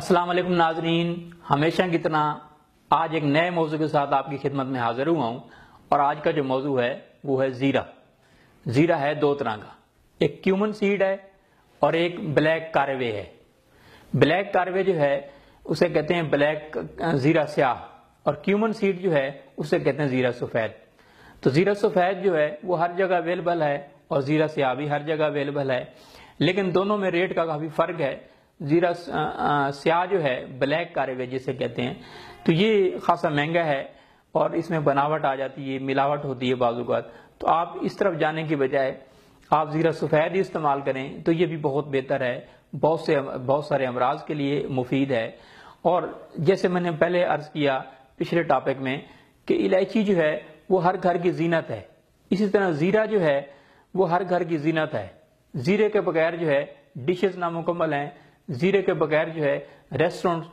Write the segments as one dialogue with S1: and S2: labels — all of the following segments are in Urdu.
S1: السلام علیکم ناظرین، ہمیشہ کی طرح آج ایک نئے موضوع کے ساتھ آپ کی خدمت میں حاضر ہوا ہوں، اور آج کا جو موضوع ہے وہ ہے زیرہ۔ زیرہ ہے دو طرح کا، ایک کیومن سیڈ ہے اور ایک بلیک کاروے ہے۔ بلیک کاروے جو ہے اسے کہتے ہیں بلیک زیرہ سیاہ، اور کیومن سیڈ جو ہے اسے کہتے ہیں زیرہ سفید۔ تو زیرہ سفید جو ہے وہ ہر جگہ اویلیبل ہے اور زیرہ سیاہ بھی ہر جگہ اویلیبل ہے، لیکن دونوں میں ریٹ کا کافی فرق ہے۔ زیرہ سیاہ جو ہے بلیک کاروے جسے کہتے ہیں، تو یہ خاصا مہنگا ہے اور اس میں بناوٹ آ جاتی ہے، ملاوٹ ہوتی ہے بعض اوقات۔ تو آپ اس طرف جانے کی بجائے آپ زیرہ سفید ہی استعمال کریں تو یہ بھی بہت بہتر ہے، بہت سارے امراض کے لیے مفید ہے۔ اور جیسے میں نے پہلے عرض کیا پچھلے ٹاپک میں کہ الائچی جو ہے وہ ہر گھر کی زینت ہے، اسی طرح زیرہ جو ہے وہ ہر گھر کی زینت ہے۔ زیرے کے بغیر جو ہے ڈشز نامکمل ہیں، زیرے کے بغیر جو ہے ریسٹورنٹ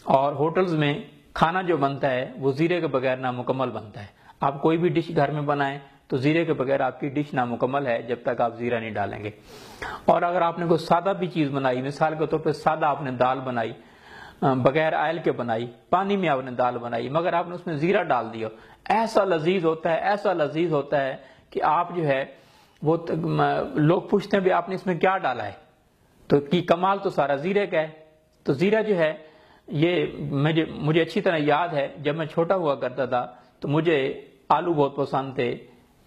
S1: اور ہوٹلز میں کھانا جو بنتا ہے وہ زیرے کے بغیر نامکمل بنتا ہے۔ آپ کوئی بھی ڈش گھر میں بنائیں تو زیرے کے بغیر آپ کی ڈش نامکمل ہے جب تک آپ زیرہ نہیں ڈالیں گے۔ اور اگر آپ نے کوئی سادہ بھی چیز بنائی، مثال کے طور پہ سادہ آپ نے دال بنائی، بغیر آئل کے بنائی، پانی میں آپ نے دال بنائی، مگر آپ نے اس میں زیرہ ڈال دیا، ایسا لذیذ ہوتا ہے، ایسا لذیذ ہوتا ہے کہ آپ جو ہے وہ لوگ پوچھتے ہیں بھی آپ نے اس میں کیا ڈالا ہے، تو کی کمال تو سارا زیرے کا ہے۔ تو زیرہ جو ہے یہ مجھے اچھی طرح یاد ہے، جب میں چھوٹا ہوا کرتا تھا تو مجھے آلو بہت پسند تھے،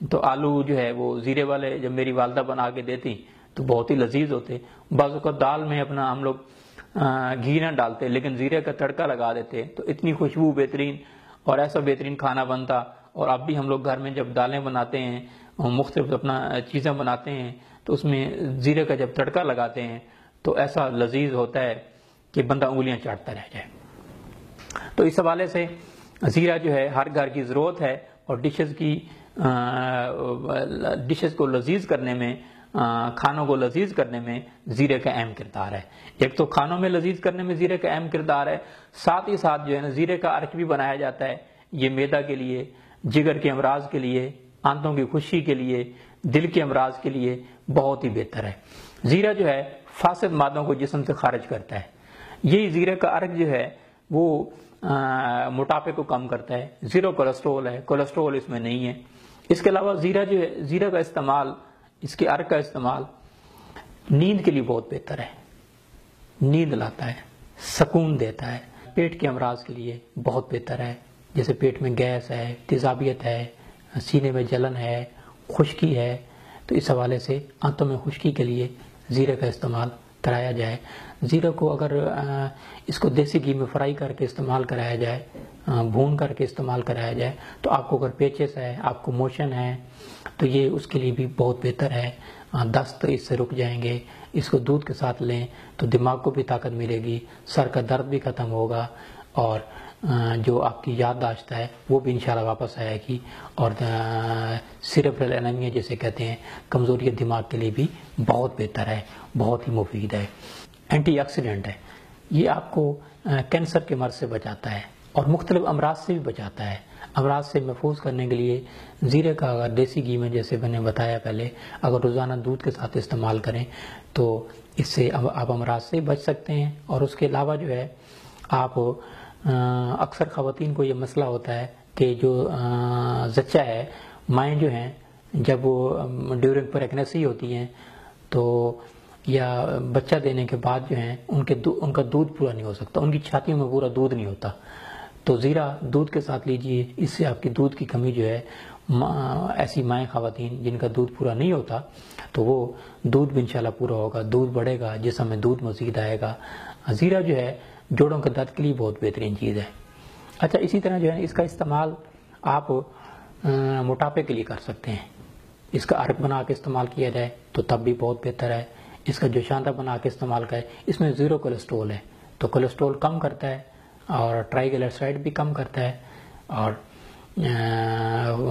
S1: تو آلو جو ہے وہ زیرے والے جب میری والدہ بنا کے دیتی تو بہت ہی لذیذ ہوتے۔ بعض اوقات دال میں اپنا ہم لوگ گھی نہ ڈالتے لیکن زیرے کا تڑکا لگا دیتے تو اتنی خوشبو بہترین اور ایسا بہترین کھانا بنتا۔ اور اب بھی ہم لوگ گھر میں جب دالیں بناتے ہیں، مختلف اپنا چیزیں بناتے ہیں تو اس میں زیرے کا جب تڑکا لگاتے ہیں تو ایسا لذیذ ہوتا ہے کہ بندہ انگلیاں چاٹتا رہ جائے۔ تو اس حوالے سے زیرہ جو ہے ہر گھر کی ضرورت ہے، اور ڈشز کو لذیذ کرنے میں، کھانوں کو لذیذ کرنے میں زیرے کا اہم کردار ہے۔ ایک تو کھانوں میں لذیذ کرنے میں زیرے کا اہم کردار ہے، ساتھ ہی ساتھ جو ہے نا زیرے کا عرق بھی بنایا جاتا ہے۔ یہ معدہ کے لیے، جگر کے امراض کے لیے، آنتوں کی خشکی کے لیے، دل کے امراض کے لیے بہت ہی بہتر ہے۔ زیرہ جو ہے فاسد مادوں کو جسم سے خارج کرتا ہے۔ یہی زیرے کا عرق جو ہے وہ موٹاپے کو کم کرتا ہے، زیرو کولیسٹرول ہے، کولیسٹرول اس میں نہیں ہے۔ اس کے علاوہ زیرہ جو ہے، زیرہ کا استعمال، اس کے عرق کا استعمال نیند کے لیے بہت بہتر ہے، نیند لاتا ہے، سکون دیتا ہے۔ پیٹ کے امراض کے لیے بہت بہتر ہے، جیسے پیٹ میں گیس ہے، تیزابیت ہے، سینے میں جلن ہے، خشکی ہے، تو اس حوالے سے آنتوں میں خشکی کے لیے زیرے کا استعمال کرایا جائے۔ زیرہ کو اگر اس کو دیسی گھی میں فرائی کر کے استعمال کرایا جائے، بھون کر کے استعمال کرایا جائے تو آپ کو اگر پیچس ہے، آپ کو موشن ہے تو یہ اس کے لیے بھی بہت بہتر ہے۔ دست اس سے رک جائیں گے۔ اس کو دودھ کے ساتھ لیں تو دماغ کو بھی طاقت ملے گی، سر کا درد بھی ختم ہوگا، اور جو آپ کی یادداشت ہے وہ بھی انشاءاللہ واپس آئے گی، اور سیریبرل انیمیا جسے کہتے ہیں، کمزوری دماغ کے لیے بھی بہت بہتر ہے، بہت ہی مفید ہے۔ اینٹی آکسیڈنٹ ہے، یہ آپ کو کینسر کے مرض سے بچاتا ہے اور مختلف امراض سے بھی بچاتا ہے۔ امراض سے محفوظ کرنے کے لیے زیرے کا اگر دیسی گھی میں، جیسے میں نے بتایا پہلے، اگر روزانہ دودھ کے ساتھ استعمال کریں تو اس سے آپ امراض سے بچ سکتے ہیں۔ اور اس کے علاوہ جو ہے آپ اکثر خواتین کو یہ مسئلہ ہوتا ہے کہ جو زچہ ہے، مائیں جو ہیں جب وہ ڈیورنگ پریگنیسی ہوتی ہیں تو یا بچہ دینے کے بعد جو ہیں ان کا دودھ پورا نہیں ہو سکتا، ان کی چھاتیوں میں پورا دودھ نہیں ہوتا، تو زیرہ دودھ کے ساتھ لیجئے، اس سے آپ کی دودھ کی کمی جو ہے، ایسی مائیں خواتین جن کا دودھ پورا نہیں ہوتا تو وہ دودھ بھی انشاءاللہ پورا ہوگا، دودھ بڑھے گا، جسم میں دودھ مزید آئے گا۔ زیرہ جو ہے جوڑوں کے درد کے لیے بہت بہترین چیز ہے۔ اچھا، اسی طرح جو ہے اس کا استعمال آپ موٹاپے کے لیے کر سکتے ہیں۔ اس کا عرق بنا کے استعمال کیا جائے تو تب بھی بہت بہتر ہے۔ اس کا جوشاندہ بنا کے استعمال کریں، اس میں زیرو کولیسٹرول ہے تو کولیسٹرول کم کرتا ہے اور ٹرائیگلیسرائڈ بھی کم کرتا ہے، اور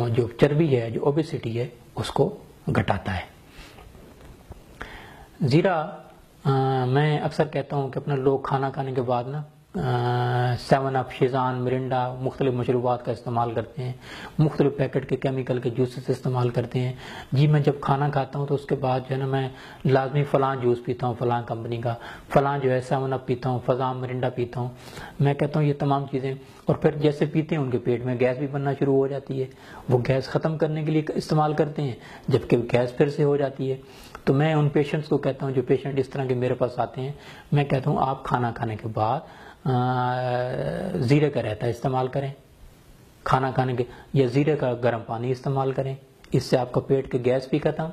S1: جو چربی ہے، جو اوبیسٹی ہے، اس کو گھٹاتا ہے۔ زیرہ میں اکثر کہتا ہوں کہ اپنا لوگ کھانا کھانے کے بعد نا 7 اپ، شیزان، مرنڈا، مختلف مشروبات کا استعمال کرتے ہیں، مختلف پیکٹ کے کیمیکل کے جوسز استعمال کرتے ہیں. جی میں جب کھانا کھاتا ہوں تو اس کے بعد جو ہے نا میں لازمی فلاں جوس پیتا ہوں، فلاں کمپنی کا، فلاں جو ہے 7 اپ پیتا ہوں، فلاں مرنڈا پیتا ہوں. میں کہتا ہوں یہ تمام چیزیں، اور پھر جیسے پیتے ہیں ان کے پیٹ میں گیس بھی بننا شروع ہو جاتی ہے. وہ گیس ختم کرنے کے لیے استعمال کرتے ہیں، جبکہ گیس پھر سے ہو جاتی ہے. تو میں ان پیشنٹس کو کہتا ہوں، جو پیشنٹ اس طرح کے میرے پاس آتے ہیں، میں کہتا ہوں آپ کھانا کھانے کے بعد زیرے کا رائتا استعمال کریں، کھانا کھانے کے، یا زیرے کا گرم پانی استعمال کریں. اس سے آپ کا پیٹ کے گیس بھی ختم،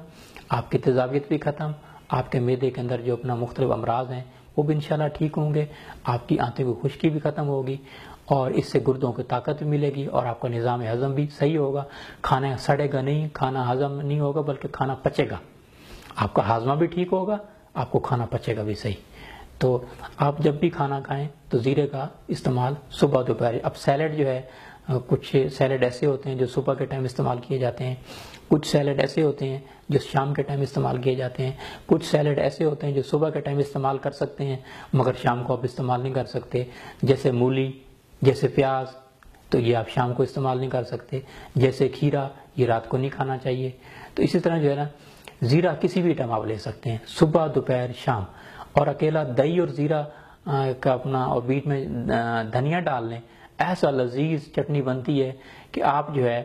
S1: آپ کی تیزابیت بھی ختم، آپ کے معدے کے اندر جو اپنا مختلف امراض ہیں وہ بھی انشاءاللہ ٹھیک ہوں گے، آپ کی آنتوں کی خشکی بھی ختم ہوگی، اور اس سے گردوں کو طاقت بھی ملے گی، اور آپ کا نظام ہضم بھی صحیح ہوگا. کھانا سڑے گا نہیں، کھانا ہضم نہیں ہوگا، بلکہ کھانا پچے گا، آپ کا ہاضمہ بھی ٹھیک ہوگا، آپ کو کھانا پچے گا بھی صحیح. تو آپ جب بھی کھانا کھائیں تو زیرے کا استعمال صبح دوپہر. اب سیلڈ جو ہے، کچھ سیلڈ ایسے ہوتے ہیں جو صبح کے ٹائم استعمال کیے جاتے ہیں، کچھ سیلڈ ایسے ہوتے ہیں جو شام کے ٹائم استعمال کیے جاتے ہیں، کچھ سیلڈ ایسے ہوتے ہیں جو صبح کے ٹائم استعمال کر سکتے ہیں مگر شام کو آپ استعمال نہیں کر سکتے، جیسے مولی، جیسے پیاز، تو یہ آپ شام کو استعمال نہیں کر سکتے، جیسے کھیرا، یہ رات کو نہیں کھانا چاہیے. تو اسی طرح جو ہے نا زیرہ کسی بھی ٹائم آپ لے سکتے ہیں، صبح دوپہر شام. اور اکیلا دہی اور زیرہ کا اپنا، اور بیچ میں دھنیا ڈال لیں، ایسا لذیذ چٹنی بنتی ہے کہ آپ جو ہے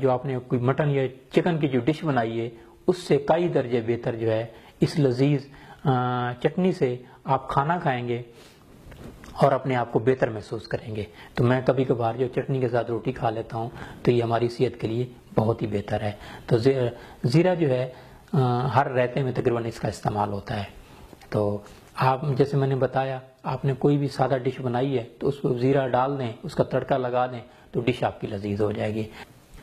S1: جو آپ نے کوئی مٹن یا چکن کی جو ڈش بنائی ہے اس سے کئی درجے بہتر جو ہے اس لذیذ چٹنی سے آپ کھانا کھائیں گے اور اپنے آپ کو بہتر محسوس کریں گے. تو میں کبھی کبھار جو چٹنی کے ساتھ روٹی کھا لیتا ہوں تو یہ ہماری صحت کے لیے بہت ہی بہتر ہے. تو زیرہ جو ہے ہر رائتے میں تقریباً اس کا استعمال ہوتا ہے. تو آپ جیسے میں نے بتایا، آپ نے کوئی بھی سادہ ڈش بنائی ہے تو اس کو زیرہ ڈال دیں، اس کا تڑکا لگا دیں تو ڈش آپ کی لذیذ ہو جائے گی.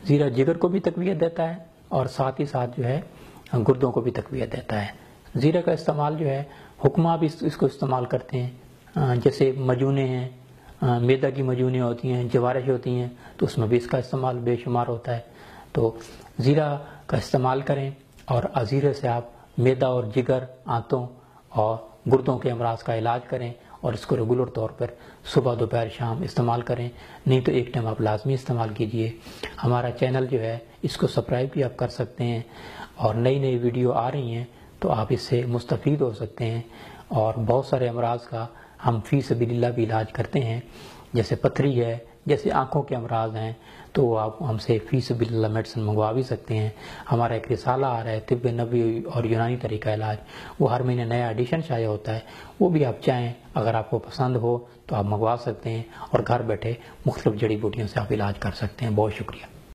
S1: زیرہ جگر کو بھی تقویت دیتا ہے اور ساتھ ہی ساتھ جو ہے گردوں کو بھی تقویت دیتا ہے. زیرہ کا استعمال جو ہے حکمہ بھی اس کو استعمال کرتے ہیں، جیسے مجونے ہیں، میدا کی مجونیں ہوتی ہیں، جوارش ہوتی ہیں، تو اس میں بھی اس کا استعمال بے شمار ہوتا ہے. تو زیرہ کا استعمال کریں، اور زیرے سے آپ میدا اور جگر، آنتوں اور گردوں کے امراض کا علاج کریں، اور اس کو ریگولر طور پر صبح دوپہر شام استعمال کریں. نہیں تو ایک ٹائم آپ لازمی استعمال کیجئے. ہمارا چینل جو ہے اس کو سبسکرائب بھی آپ کر سکتے ہیں، اور نئی نئی ویڈیو آ رہی ہیں تو آپ اس سے مستفید ہو سکتے ہیں. اور بہت سارے امراض کا ہم فی سبیل اللہ بھی علاج کرتے ہیں، جیسے پتھری ہے، جیسے آنکھوں کے امراض ہیں، تو آپ ہم سے فی سبیل اللہ میڈیسن منگوا بھی سکتے ہیں. ہمارا ایک رسالہ آ رہا ہے طب نبوی اور یونانی طریقہ علاج، وہ ہر مہینے نیا ایڈیشن شائع ہوتا ہے، وہ بھی آپ چاہیں اگر آپ کو پسند ہو تو آپ منگوا سکتے ہیں، اور گھر بیٹھے مختلف جڑی بوٹیوں سے آپ علاج کر سکتے ہیں. بہت شکریہ.